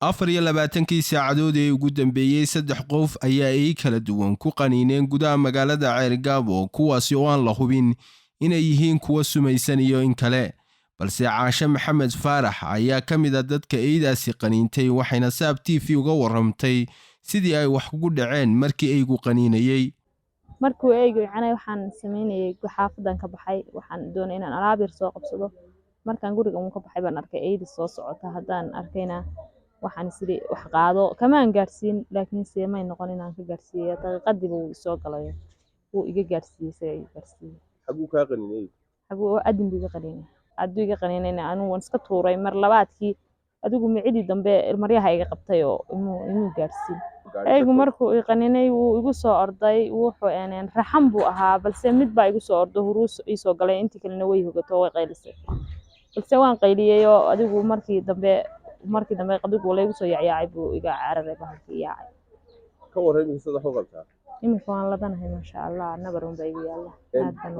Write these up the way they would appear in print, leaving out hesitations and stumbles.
24 saacadood ee ugu dambeeyay 3 qof ayaa ay kala duwan ku qaniineen gudaha magaalada Ceergaabo kuwaasi oo aan la hubin inay yihiin kuwa sumaysan iyo in kale balse Caasha Maxamed Faarax ayaa kamid ah dadka eedaasi qaniintay waxayna Saab TV uga waramtay sidii ay wax ugu dhaceen markii ay gu qaniinayay markuu eeygu yacanay waxaan sameynayay xaafadan ka baxay waxaan doonay inaan alaab yar soo qabsado markaan guriga ka baxay baan arkay eeyda soo socota hadaan arkayna waxaan sidii wax qaado kamaan gaarsiin laakiin seemay noqon inaan ka gaarsiiyo daqiiqadii uu soo galay uu iga gaarsiisay xaguu ka qaniinay xaguu adin biga qaniinay adiga qaniinayna anu waan iska tuuray mar labaadkii adigu micidi dambe maryaha iga qabtay oo inuu gaarsiin eeygu markuu i qaniinay uu igu soo orday wuxuu aaneen raxan buu ahaa balse mid baa igu soo ordo huruus ii soo galay intii kalena way hogato way qaylisay balse waan qayliyay oo adigu markii dambe qadigu wala igu soo yaacay buu iga cararay bahalkii yaacay ka wareemay sida wax u qabtaa imika waan ladanahay ma sha Allah nabarun bay igu yaala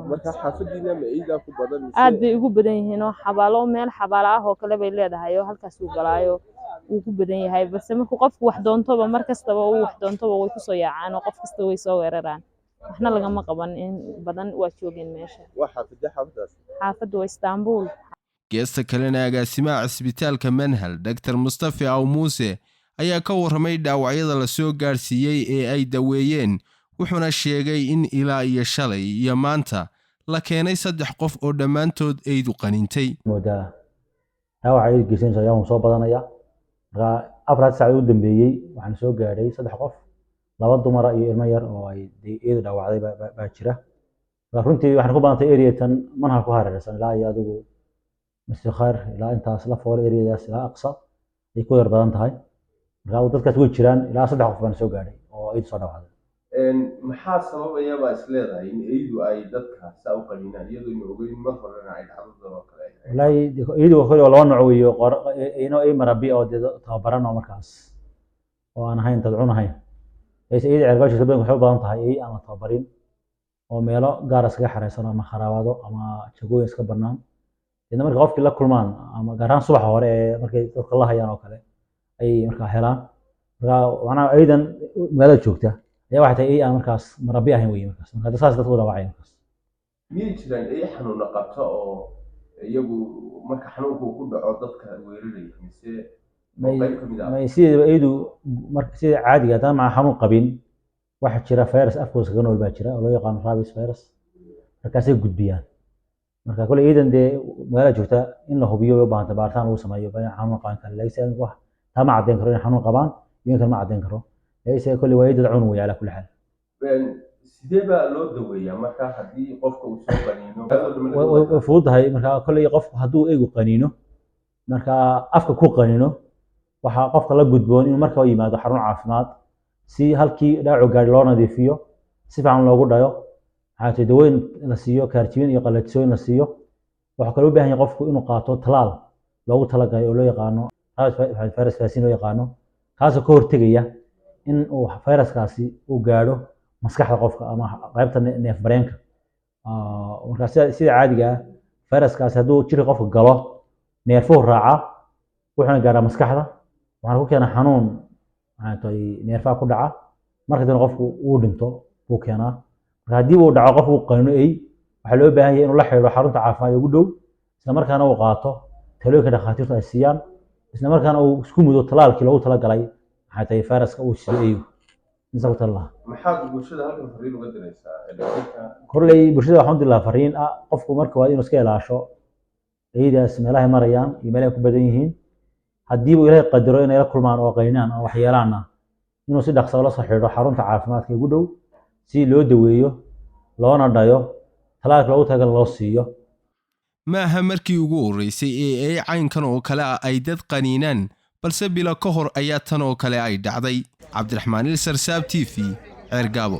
marka xaafadiina ma eeyda ku badan aad bay ugu badan yihiin oo xabaalo meel xabaala ah oo kale bay leedahay oo halkaas uu galaayo uu ku badan yahay balse markuu qofku wax doontoba mar kastaba uu wax doontoba way ku soo yaacaan oo qof kasta way soo weeraraan waxna laga ma qaban in badan waa joogeen meesha waxa xaafadaas xaafadu Istanbul geesta kalena agaasimaha isbitaalka Manhal Dr. Mustafa Aw Muuse ayaa ka waramay dhaawacyada la soo gaarsiiyay ee ay daweeyeen wuxuuna sheegay in ilaa iyo shalay iyo maanta la keenay 3 qof oo dhamaantood eedu qaniintay moodaa dhaawacyada geesanaysa ayaa soo badanaya afraad saacadood u dambeeyay waxaan soo gaaray 3 qof 2 dumar iyo ilmo yar oo ay eedu dhaawacday baa jira runtii waxaan ku baantay area tan Manhal ku hareeraysan ilaa iyo adigu مسخر إلى أنت أصلا فور إريدا إلى أقصى يكون ربنا تهاي راو دتك توي جيران إلى صدق قفان سو غاري أو إيد صدق هذا maxaa sababaya baa isleedahay in eeydu ay dadka saaw qaniinaan iyadoo in ogeyn mar horena ay dhacdo oo kale wallahi eeydu waxay loo noociyo inoo ay marabi oo tababaran oo markaas oo aan ahayn tadcunahay eeydu cirbaasho sabab waxay u baahan tahay ay aan tababarin oo meelo gaar ah iska xareysan ama kharaabado ama jagooyin iska banaan إذا مرة قفك الله كل مان أما قران صباح هوري مرة تذكر الله يا نوكله أي مرة هلان وأنا أيضا ماذا شوكته أي واحد أي أنا مركز مربيها هي مركز هذا أساس تطور وعي مركز مين تلان أي حنون نقطة أو يبو مركز حنون كل عضتك ويرلي ما يصير أيدو مركز عادي هذا مع حنون قبين واحد شرا فيروس أفكوس قانون الباشرة ولا يقان رابس فيروس مركز يقود بيان marka kale eedan de meel joogta in la hubiyo u baahan tabaartaan uu sameeyo baa xanuun qaan kale leeysan wax tama cadeen karo in xanuun qabaan iyo kan ma cadeen karo leeysan kulli way dad cunug yaala kulli xal sidee baa loo daweeyaa marka hadii qofka uu soo qaniino fuudahay marka kulli qofku haduu eegu qaniino marka afka ku qaniino waxa qofka la gudboon inuu marka yimaado xarun caafimaad si halkii dhaacu gaar loo nadiifiyo si fiican loogu dhayo حتى دوين نسيو كارتين يقلتسوي نسيو وحكلو بهني قفكو إنه قاطو طلال لو طلقة يقولوا يقانو هذا فارس فاسين يقانو هذا كور تجيه إن فارس كاسي وقالوا مسكح قفك أما غيبت نيف برينك وكاسي سيد عادي جا فارس كاس هدو تشري قفك قلا نيرفوه راعة وإحنا قارا مسكح ذا وعنكو كان حنون يعني نيرفا كدعة مركز قفكو ودمتو وكينا hadii uu dhaco qof uu qaniino ay waxa loo baahan yahay inuu la xiriiro xarunta caafimaad ugu dhow isla markaana uu qaato talooyinka dhakhaatiirta ay siiyaan isla markaana uu isku mudo talaalkii loogu talagalay waxa tay fayraska uu siiyay inta talaa maxaa bulshada halkan fariin uga diraysaa korley bulshada waxaan dilaa fariin qofku marka waa inuu iska ilaasho eedaas meelaha marayaan iyo meelaha ku badan yihiin hadii uu ilaahay qadaro inay la kulmaan oo qaynaan oo wax yeelaana inuu si dhaqso la soo xiriiro xarunta caafimaadka ugu dhow si loo daweeyo loona dhayo talaalka loogu tagal loo siiyo maaha markii ugu horeysay ee caynkan oo kale ay dad qaniinaan balse bilo ka hor ayaa tan oo kale ay dhacday Cabdiraxmaan Ilsar Saab TV Ceergaabo